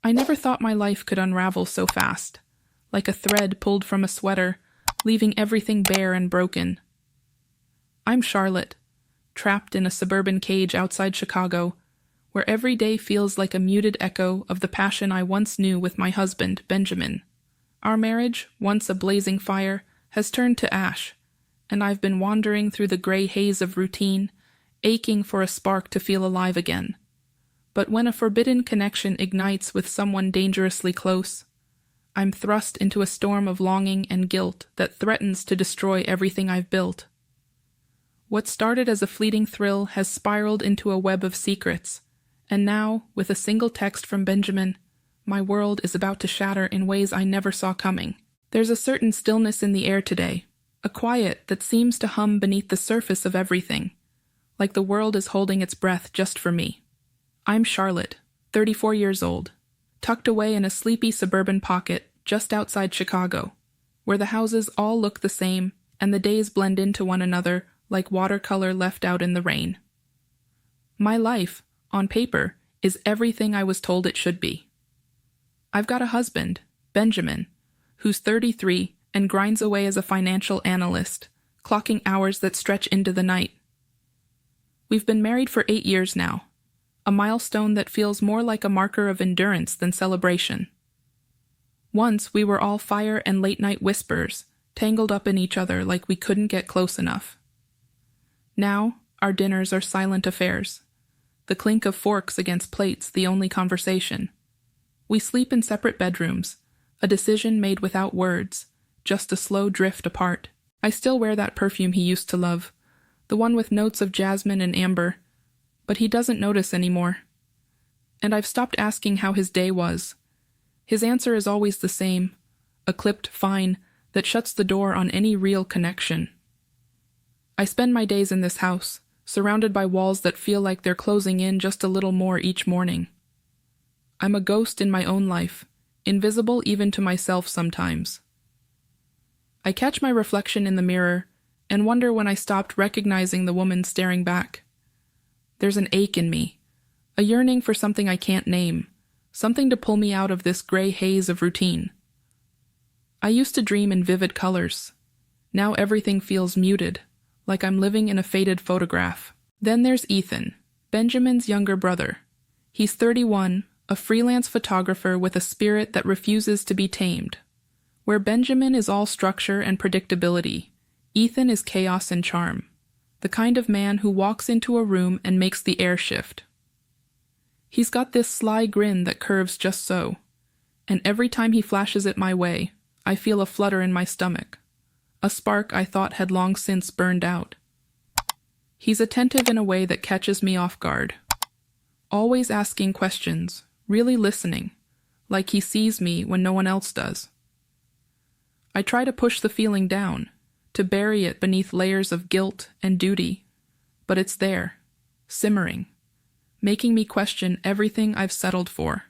I never thought my life could unravel so fast, like a thread pulled from a sweater, leaving everything bare and broken. I'm Charlotte, trapped in a suburban cage outside Chicago, where every day feels like a muted echo of the passion I once knew with my husband, Benjamin. Our marriage, once a blazing fire, has turned to ash, and I've been wandering through the gray haze of routine, aching for a spark to feel alive again. But when a forbidden connection ignites with someone dangerously close, I'm thrust into a storm of longing and guilt that threatens to destroy everything I've built. What started as a fleeting thrill has spiraled into a web of secrets, and now, with a single text from Benjamin, my world is about to shatter in ways I never saw coming. There's a certain stillness in the air today, a quiet that seems to hum beneath the surface of everything, like the world is holding its breath just for me. I'm Charlotte, 34 years old, tucked away in a sleepy suburban pocket just outside Chicago, where the houses all look the same and the days blend into one another like watercolor left out in the rain. My life, on paper, is everything I was told it should be. I've got a husband, Benjamin, who's 33 and grinds away as a financial analyst, clocking hours that stretch into the night. We've been married for 8 years now, a milestone that feels more like a marker of endurance than celebration. Once we were all fire and late-night whispers, tangled up in each other like we couldn't get close enough. Now, our dinners are silent affairs, the clink of forks against plates the only conversation. We sleep in separate bedrooms, a decision made without words, just a slow drift apart. I still wear that perfume he used to love, the one with notes of jasmine and amber, but he doesn't notice anymore. And I've stopped asking how his day was. His answer is always the same, a clipped fine that shuts the door on any real connection. I spend my days in this house, surrounded by walls that feel like they're closing in just a little more each morning. I'm a ghost in my own life, invisible even to myself sometimes. I catch my reflection in the mirror and wonder when I stopped recognizing the woman staring back. There's an ache in me, a yearning for something I can't name, something to pull me out of this gray haze of routine. I used to dream in vivid colors. Now everything feels muted, like I'm living in a faded photograph. Then there's Ethan, Benjamin's younger brother. He's 31, a freelance photographer with a spirit that refuses to be tamed. Where Benjamin is all structure and predictability, Ethan is chaos and charm, the kind of man who walks into a room and makes the air shift. He's got this sly grin that curves just so, and every time he flashes it my way, I feel a flutter in my stomach, a spark I thought had long since burned out. He's attentive in a way that catches me off guard, always asking questions, really listening, like he sees me when no one else does. I try to push the feeling down, to bury it beneath layers of guilt and duty, but it's there, simmering, making me question everything I've settled for.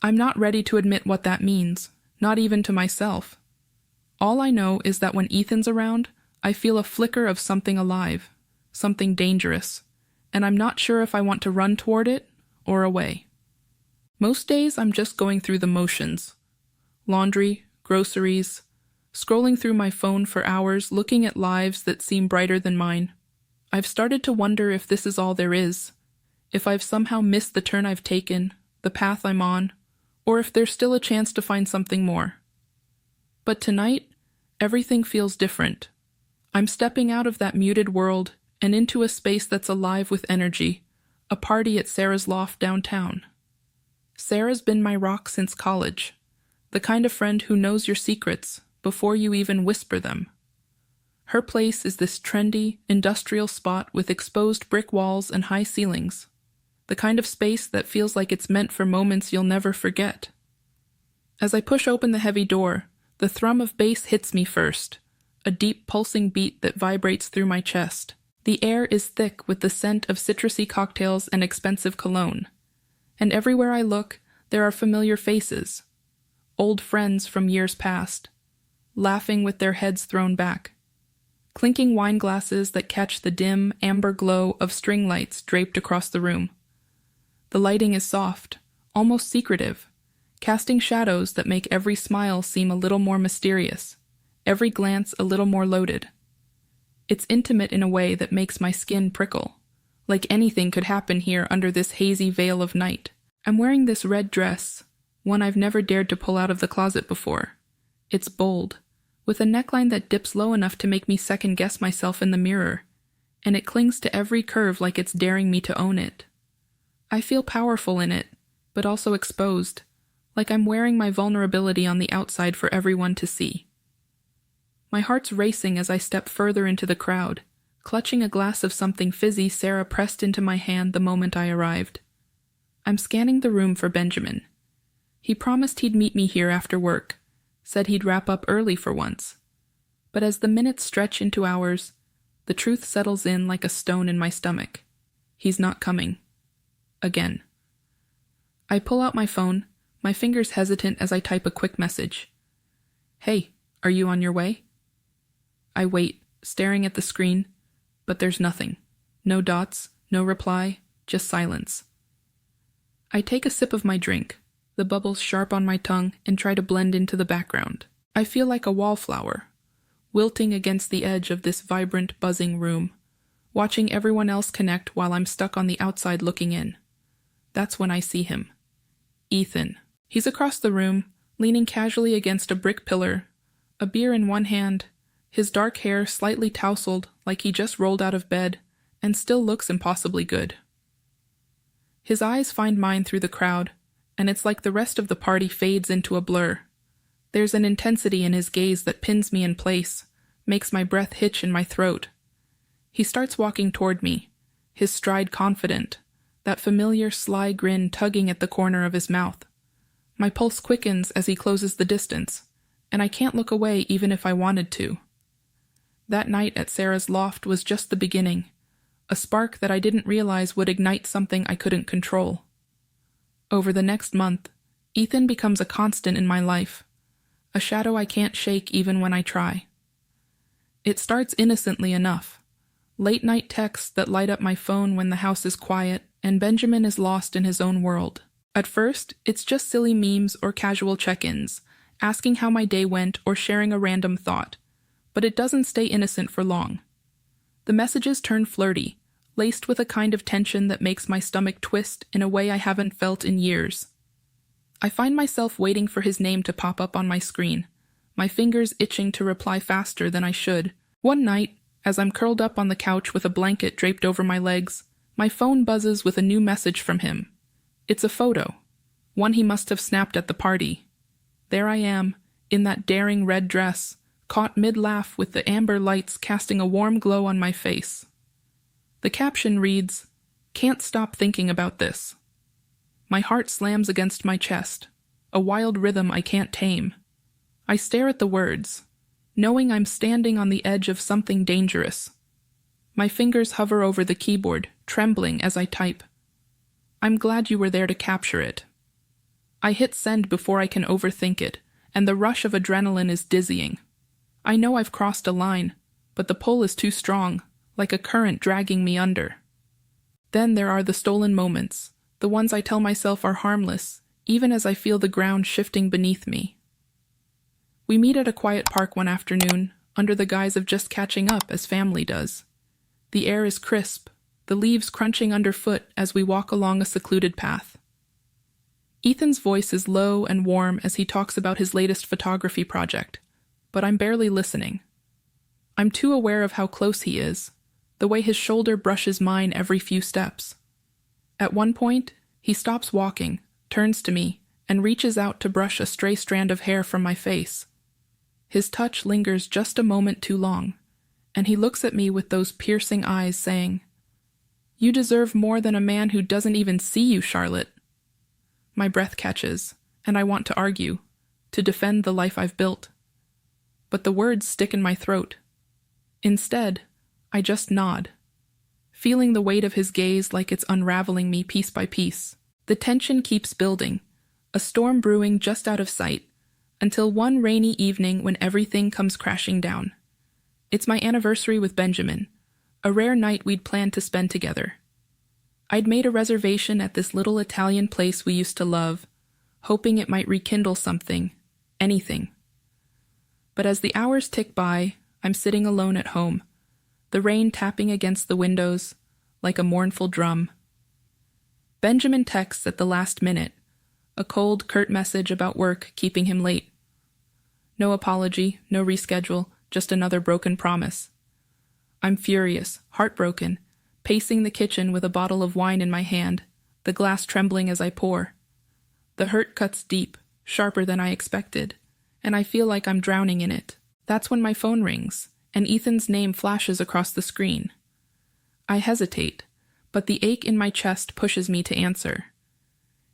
I'm not ready to admit what that means, not even to myself. All I know is that when Ethan's around, I feel a flicker of something alive, something dangerous, and I'm not sure if I want to run toward it or away. Most days I'm just going through the motions. Laundry, groceries, scrolling through my phone for hours looking at lives that seem brighter than mine. I've started to wonder if this is all there is, if I've somehow missed the turn I've taken, the path I'm on, or if there's still a chance to find something more. But tonight, everything feels different. I'm stepping out of that muted world and into a space that's alive with energy, a party at Sarah's loft downtown. Sarah's been my rock since college, the kind of friend who knows your secrets before you even whisper them. Her place is this trendy, industrial spot with exposed brick walls and high ceilings, the kind of space that feels like it's meant for moments you'll never forget. As I push open the heavy door, the thrum of bass hits me first, a deep pulsing beat that vibrates through my chest. The air is thick with the scent of citrusy cocktails and expensive cologne, and everywhere I look, there are familiar faces, old friends from years past, laughing with their heads thrown back, clinking wine glasses that catch the dim, amber glow of string lights draped across the room. The lighting is soft, almost secretive, casting shadows that make every smile seem a little more mysterious, every glance a little more loaded. It's intimate in a way that makes my skin prickle, like anything could happen here under this hazy veil of night. I'm wearing this red dress, one I've never dared to pull out of the closet before. It's bold, with a neckline that dips low enough to make me second-guess myself in the mirror, and it clings to every curve like it's daring me to own it. I feel powerful in it, but also exposed, like I'm wearing my vulnerability on the outside for everyone to see. My heart's racing as I step further into the crowd, clutching a glass of something fizzy Sarah pressed into my hand the moment I arrived. I'm scanning the room for Benjamin. He promised he'd meet me here after work, said he'd wrap up early for once. But as the minutes stretch into hours, the truth settles in like a stone in my stomach. He's not coming. Again. I pull out my phone, my fingers hesitant as I type a quick message. Hey, are you on your way? I wait, staring at the screen, but there's nothing. No dots, no reply, just silence. I take a sip of my drink, the bubbles sharp on my tongue, and try to blend into the background. I feel like a wallflower, wilting against the edge of this vibrant, buzzing room, watching everyone else connect while I'm stuck on the outside looking in. That's when I see him. Ethan. He's across the room, leaning casually against a brick pillar, a beer in one hand, his dark hair slightly tousled like he just rolled out of bed, and still looks impossibly good. His eyes find mine through the crowd, and it's like the rest of the party fades into a blur. There's an intensity in his gaze that pins me in place, makes my breath hitch in my throat. He starts walking toward me, his stride confident, that familiar sly grin tugging at the corner of his mouth. My pulse quickens as he closes the distance, and I can't look away even if I wanted to. That night at Sarah's loft was just the beginning, a spark that I didn't realize would ignite something I couldn't control. Over the next month, Ethan becomes a constant in my life, a shadow I can't shake even when I try. It starts innocently enough. Late-night texts that light up my phone when the house is quiet and Benjamin is lost in his own world. At first, it's just silly memes or casual check-ins, asking how my day went or sharing a random thought. But it doesn't stay innocent for long. The messages turn flirty, laced with a kind of tension that makes my stomach twist in a way I haven't felt in years. I find myself waiting for his name to pop up on my screen, my fingers itching to reply faster than I should. One night, as I'm curled up on the couch with a blanket draped over my legs, my phone buzzes with a new message from him. It's a photo, one he must have snapped at the party. There I am, in that daring red dress, caught mid-laugh with the amber lights casting a warm glow on my face. The caption reads, "Can't stop thinking about this." My heart slams against my chest, a wild rhythm I can't tame. I stare at the words, knowing I'm standing on the edge of something dangerous. My fingers hover over the keyboard, trembling as I type. I'm glad you were there to capture it. I hit send before I can overthink it, and the rush of adrenaline is dizzying. I know I've crossed a line, but the pull is too strong, like a current dragging me under. Then there are the stolen moments, the ones I tell myself are harmless, even as I feel the ground shifting beneath me. We meet at a quiet park one afternoon, under the guise of just catching up as family does. The air is crisp, the leaves crunching underfoot as we walk along a secluded path. Ethan's voice is low and warm as he talks about his latest photography project, but I'm barely listening. I'm too aware of how close he is, the way his shoulder brushes mine every few steps. At one point, he stops walking, turns to me, and reaches out to brush a stray strand of hair from my face. His touch lingers just a moment too long, and he looks at me with those piercing eyes saying, "You deserve more than a man who doesn't even see you, Charlotte." My breath catches, and I want to argue, to defend the life I've built. But the words stick in my throat. Instead, I just nod, feeling the weight of his gaze like it's unraveling me piece by piece. The tension keeps building, a storm brewing just out of sight, until one rainy evening when everything comes crashing down. It's my anniversary with Benjamin, a rare night we'd planned to spend together. I'd made a reservation at this little Italian place we used to love, hoping it might rekindle something, anything. But as the hours tick by, I'm sitting alone at home, the rain tapping against the windows like a mournful drum. Benjamin texts at the last minute, a cold, curt message about work keeping him late. No apology, no reschedule, just another broken promise. I'm furious, heartbroken, pacing the kitchen with a bottle of wine in my hand, the glass trembling as I pour. The hurt cuts deep, sharper than I expected, and I feel like I'm drowning in it. That's when my phone rings, and Ethan's name flashes across the screen. I hesitate, but the ache in my chest pushes me to answer.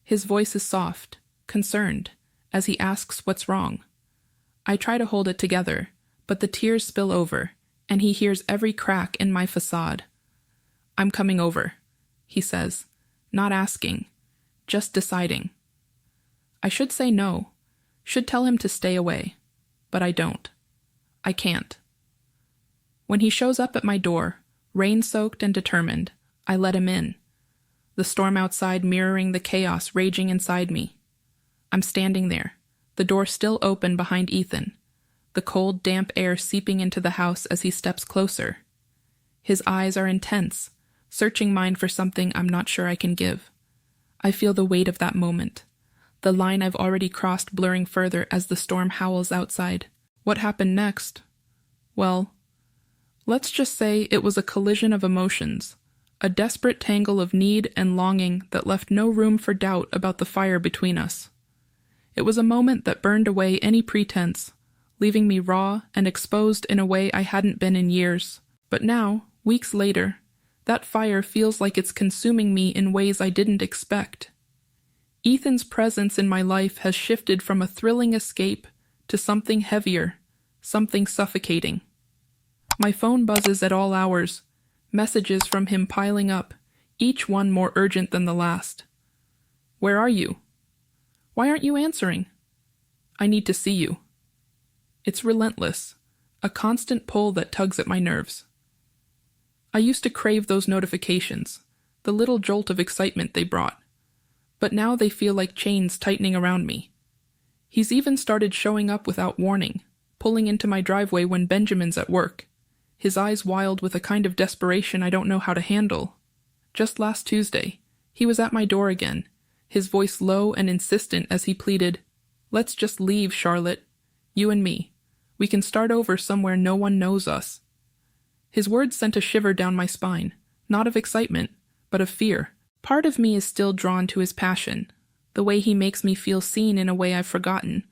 His voice is soft, concerned, as he asks what's wrong. I try to hold it together, but the tears spill over, and he hears every crack in my facade. "I'm coming over," he says, not asking, just deciding. I should say no, should tell him to stay away, but I don't. I can't. When he shows up at my door, rain-soaked and determined, I let him in, the storm outside mirroring the chaos raging inside me. I'm standing there, the door still open behind Ethan, the cold, damp air seeping into the house as he steps closer. His eyes are intense, searching mine for something I'm not sure I can give. I feel the weight of that moment, the line I've already crossed blurring further as the storm howls outside. What happened next? Well, let's just say it was a collision of emotions, a desperate tangle of need and longing that left no room for doubt about the fire between us. It was a moment that burned away any pretense, leaving me raw and exposed in a way I hadn't been in years. But now, weeks later, that fire feels like it's consuming me in ways I didn't expect. Ethan's presence in my life has shifted from a thrilling escape to something heavier, something suffocating. My phone buzzes at all hours, messages from him piling up, each one more urgent than the last. "Where are you? Why aren't you answering? I need to see you." It's relentless, a constant pull that tugs at my nerves. I used to crave those notifications, the little jolt of excitement they brought, but now they feel like chains tightening around me. He's even started showing up without warning, pulling into my driveway when Benjamin's at work, his eyes wild with a kind of desperation I don't know how to handle. Just last Tuesday, he was at my door again, his voice low and insistent as he pleaded, "Let's just leave, Charlotte. You and me. We can start over somewhere no one knows us." His words sent a shiver down my spine, not of excitement, but of fear. Part of me is still drawn to his passion, the way he makes me feel seen in a way I've forgotten.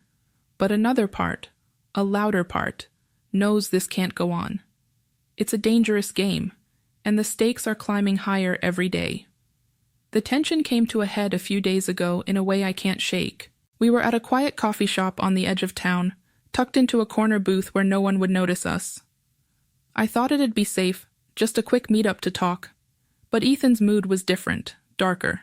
But another part, a louder part, knows this can't go on. It's a dangerous game, and the stakes are climbing higher every day. The tension came to a head a few days ago in a way I can't shake. We were at a quiet coffee shop on the edge of town, tucked into a corner booth where no one would notice us. I thought it'd be safe, just a quick meet-up to talk. But Ethan's mood was different, darker.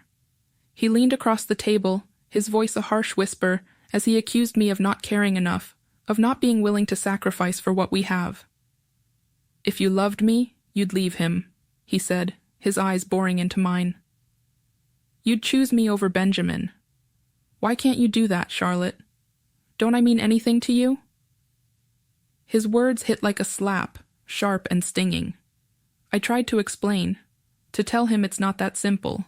He leaned across the table, his voice a harsh whisper, as he accused me of not caring enough, of not being willing to sacrifice for what we have. "If you loved me, you'd leave him," he said, his eyes boring into mine. "You'd choose me over Benjamin. Why can't you do that, Charlotte? Don't I mean anything to you?" His words hit like a slap, sharp and stinging. I tried to explain, to tell him it's not that simple,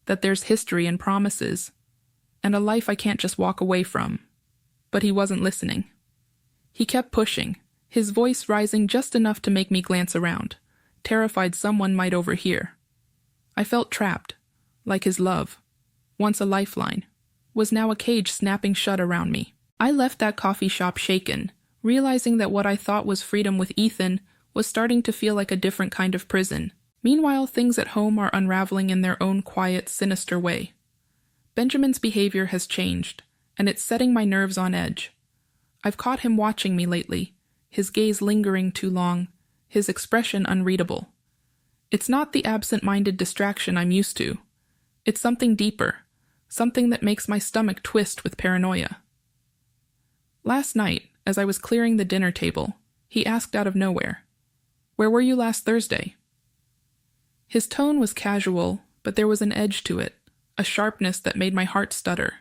that there's history and promises, and a life I can't just walk away from. But he wasn't listening. He kept pushing, his voice rising just enough to make me glance around, terrified someone might overhear. I felt trapped, like his love, once a lifeline, was now a cage snapping shut around me. I left that coffee shop shaken, realizing that what I thought was freedom with Ethan was starting to feel like a different kind of prison. Meanwhile, things at home are unraveling in their own quiet, sinister way. Benjamin's behavior has changed, and it's setting my nerves on edge. I've caught him watching me lately, his gaze lingering too long, his expression unreadable. It's not the absent-minded distraction I'm used to. It's something deeper, something that makes my stomach twist with paranoia. Last night, as I was clearing the dinner table, he asked out of nowhere, "Where were you last Thursday?" His tone was casual, but there was an edge to it, a sharpness that made my heart stutter.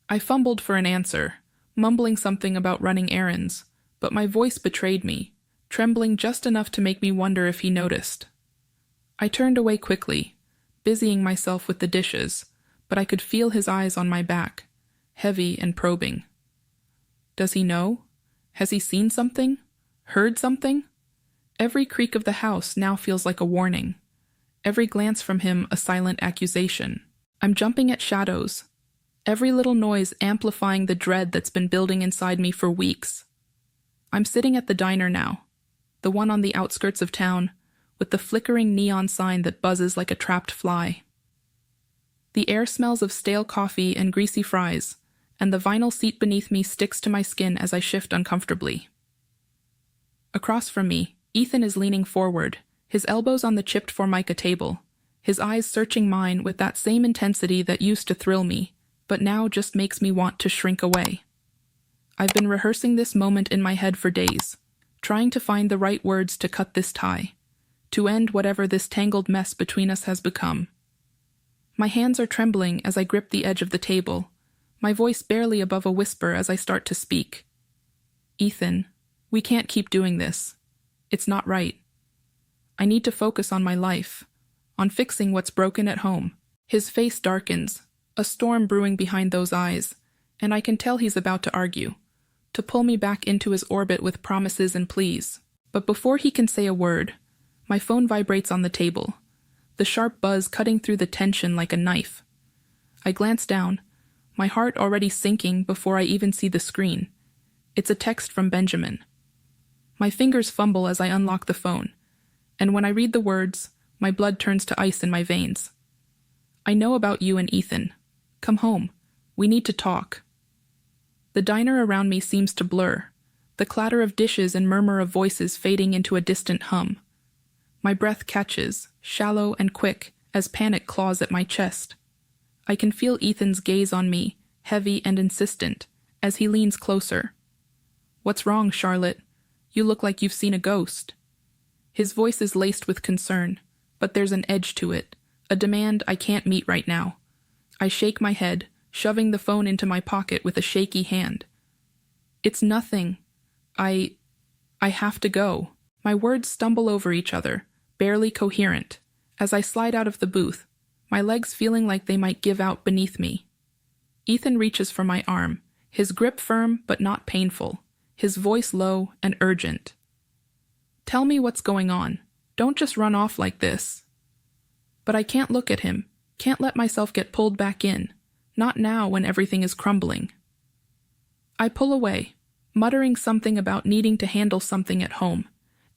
I fumbled for an answer, mumbling something about running errands, but my voice betrayed me, trembling just enough to make me wonder if he noticed. I turned away quickly, busying myself with the dishes, but I could feel his eyes on my back, heavy and probing. Does he know? Has he seen something? Heard something? Every creak of the house now feels like a warning. Every glance from him a silent accusation. I'm jumping at shadows, every little noise amplifying the dread that's been building inside me for weeks. I'm sitting at the diner now, the one on the outskirts of town, with the flickering neon sign that buzzes like a trapped fly. The air smells of stale coffee and greasy fries, and the vinyl seat beneath me sticks to my skin as I shift uncomfortably. Across from me, Ethan is leaning forward, his elbows on the chipped Formica table, his eyes searching mine with that same intensity that used to thrill me, but now just makes me want to shrink away. I've been rehearsing this moment in my head for days, trying to find the right words to cut this tie, to end whatever this tangled mess between us has become. My hands are trembling as I grip the edge of the table, my voice barely above a whisper as I start to speak. Ethan, we can't keep doing this. It's not right. I need to focus on my life, on fixing what's broken at home. His face darkens, a storm brewing behind those eyes, and I can tell he's about to argue, to pull me back into his orbit with promises and pleas. But before he can say a word, my phone vibrates on the table, the sharp buzz cutting through the tension like a knife. I glance down, my heart already sinking before I even see the screen. It's a text from Benjamin. My fingers fumble as I unlock the phone, and when I read the words, my blood turns to ice in my veins. I know about you and Ethan. Come home. We need to talk. The diner around me seems to blur, the clatter of dishes and murmur of voices fading into a distant hum. My breath catches, shallow and quick, as panic claws at my chest. I can feel Ethan's gaze on me, heavy and insistent, as he leans closer. What's wrong, Charlotte? You look like you've seen a ghost. His voice is laced with concern, but there's an edge to it, a demand I can't meet right now. I shake my head, shoving the phone into my pocket with a shaky hand. It's nothing. I have to go. My words stumble over each other, barely coherent, as I slide out of the booth, my legs feeling like they might give out beneath me. Ethan reaches for my arm, his grip firm but not painful, his voice low and urgent. Tell me what's going on. Don't just run off like this. But I can't look at him, can't let myself get pulled back in, not now when everything is crumbling. I pull away, muttering something about needing to handle something at home,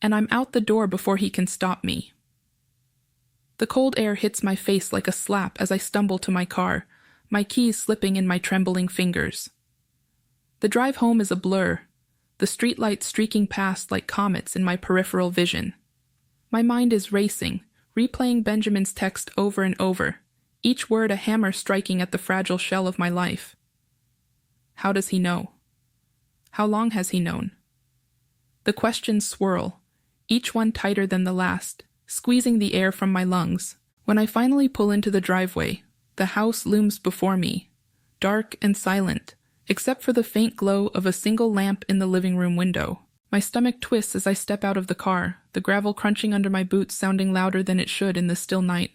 and I'm out the door before he can stop me. The cold air hits my face like a slap as I stumble to my car, my keys slipping in my trembling fingers. The drive home is a blur, the streetlights streaking past like comets in my peripheral vision. My mind is racing, replaying Benjamin's text over and over, each word a hammer striking at the fragile shell of my life. How does he know? How long has he known? The questions swirl, each one tighter than the last, squeezing the air from my lungs. When I finally pull into the driveway, the house looms before me, dark and silent, except for the faint glow of a single lamp in the living room window. My stomach twists as I step out of the car, the gravel crunching under my boots sounding louder than it should in the still night.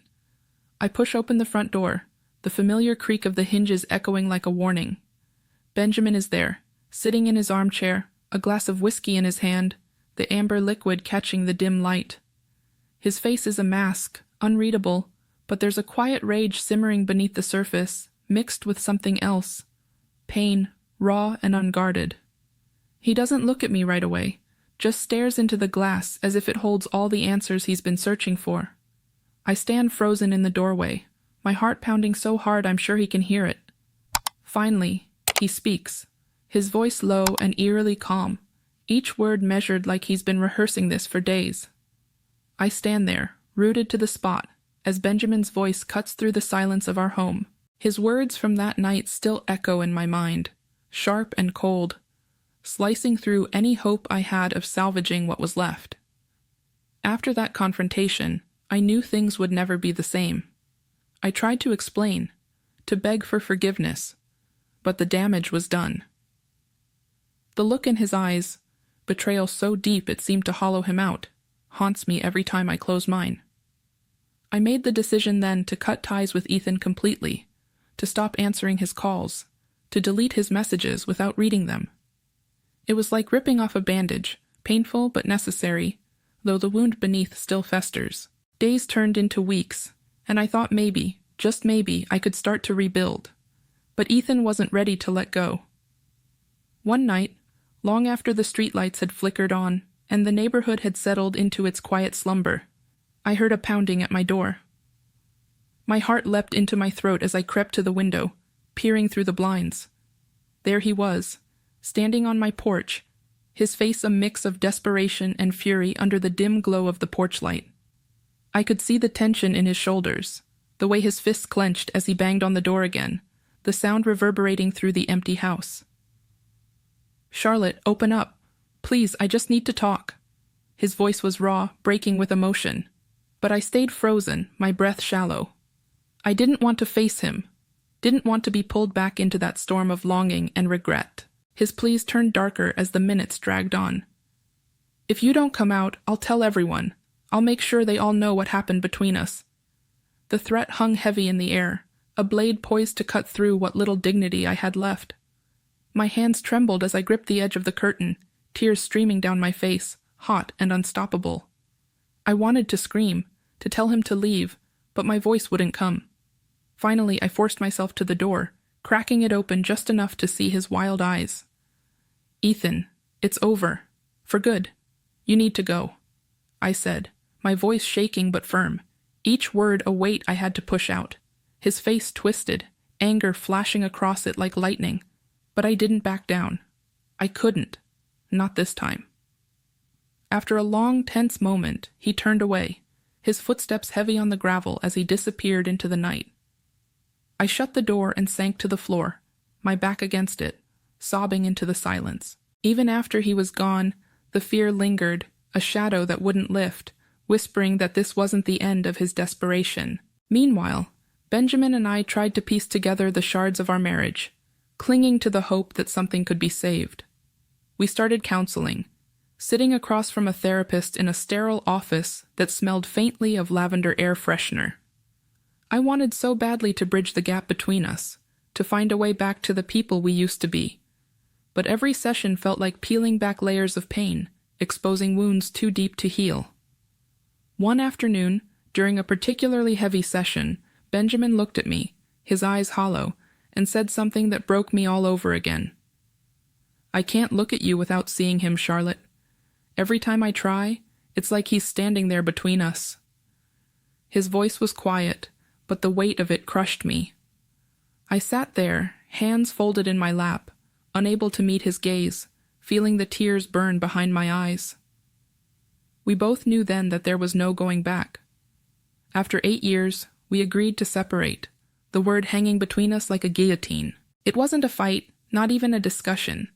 I push open the front door, the familiar creak of the hinges echoing like a warning. Benjamin is there, sitting in his armchair, a glass of whiskey in his hand, the amber liquid catching the dim light. His face is a mask, unreadable, but there's a quiet rage simmering beneath the surface, mixed with something else. Pain, raw and unguarded. He doesn't look at me right away, just stares into the glass as if it holds all the answers he's been searching for. I stand frozen in the doorway, my heart pounding so hard I'm sure he can hear it. Finally, he speaks, his voice low and eerily calm, each word measured like he's been rehearsing this for days. I stand there, rooted to the spot, as Benjamin's voice cuts through the silence of our home. His words from that night still echo in my mind, sharp and cold, slicing through any hope I had of salvaging what was left. After that confrontation, I knew things would never be the same. I tried to explain, to beg for forgiveness, but the damage was done. The look in his eyes, betrayal so deep it seemed to hollow him out, haunts me every time I close mine. I made the decision then to cut ties with Ethan completely, to stop answering his calls, to delete his messages without reading them. It was like ripping off a bandage, painful but necessary, though the wound beneath still festers. Days turned into weeks, and I thought maybe, just maybe, I could start to rebuild. But Ethan wasn't ready to let go. One night, long after the streetlights had flickered on and the neighborhood had settled into its quiet slumber, I heard a pounding at my door. My heart leapt into my throat as I crept to the window, peering through the blinds. There he was, standing on my porch, his face a mix of desperation and fury under the dim glow of the porch light. I could see the tension in his shoulders, the way his fists clenched as he banged on the door again, the sound reverberating through the empty house. "Charlotte, open up. Please, I just need to talk." His voice was raw, breaking with emotion. But I stayed frozen, my breath shallow. I didn't want to face him, didn't want to be pulled back into that storm of longing and regret. His pleas turned darker as the minutes dragged on. "If you don't come out, I'll tell everyone. I'll make sure they all know what happened between us." The threat hung heavy in the air, a blade poised to cut through what little dignity I had left. My hands trembled as I gripped the edge of the curtain, tears streaming down my face, hot and unstoppable. I wanted to scream, to tell him to leave, but my voice wouldn't come. Finally, I forced myself to the door, cracking it open just enough to see his wild eyes. "Ethan, it's over. For good. You need to go," I said, my voice shaking but firm, each word a weight I had to push out. His face twisted, anger flashing across it like lightning, but I didn't back down. I couldn't. Not this time. After a long, tense moment, he turned away, his footsteps heavy on the gravel as he disappeared into the night. I shut the door and sank to the floor, my back against it, sobbing into the silence. Even after he was gone, the fear lingered, a shadow that wouldn't lift, whispering that this wasn't the end of his desperation. Meanwhile, Benjamin and I tried to piece together the shards of our marriage, clinging to the hope that something could be saved. We started counseling, sitting across from a therapist in a sterile office that smelled faintly of lavender air freshener. I wanted so badly to bridge the gap between us, to find a way back to the people we used to be. But every session felt like peeling back layers of pain, exposing wounds too deep to heal. One afternoon, during a particularly heavy session, Benjamin looked at me, his eyes hollow, and said something that broke me all over again. "I can't look at you without seeing him, Charlotte. Every time I try, it's like he's standing there between us." His voice was quiet, but the weight of it crushed me. I sat there, hands folded in my lap, unable to meet his gaze, feeling the tears burn behind my eyes. We both knew then that there was no going back. After 8 years, we agreed to separate, the word hanging between us like a guillotine. It wasn't a fight, not even a discussion,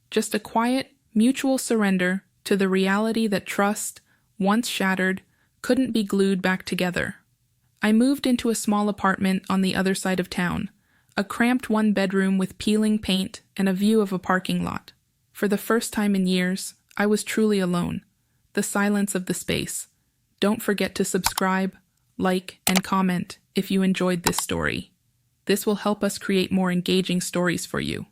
just a quiet, mutual surrender to the reality that trust, once shattered, couldn't be glued back together. I moved into a small apartment on the other side of town, a cramped one-bedroom with peeling paint and a view of a parking lot. For the first time in years, I was truly alone, the silence of the space. Don't forget to subscribe, like, and comment if you enjoyed this story. This will help us create more engaging stories for you.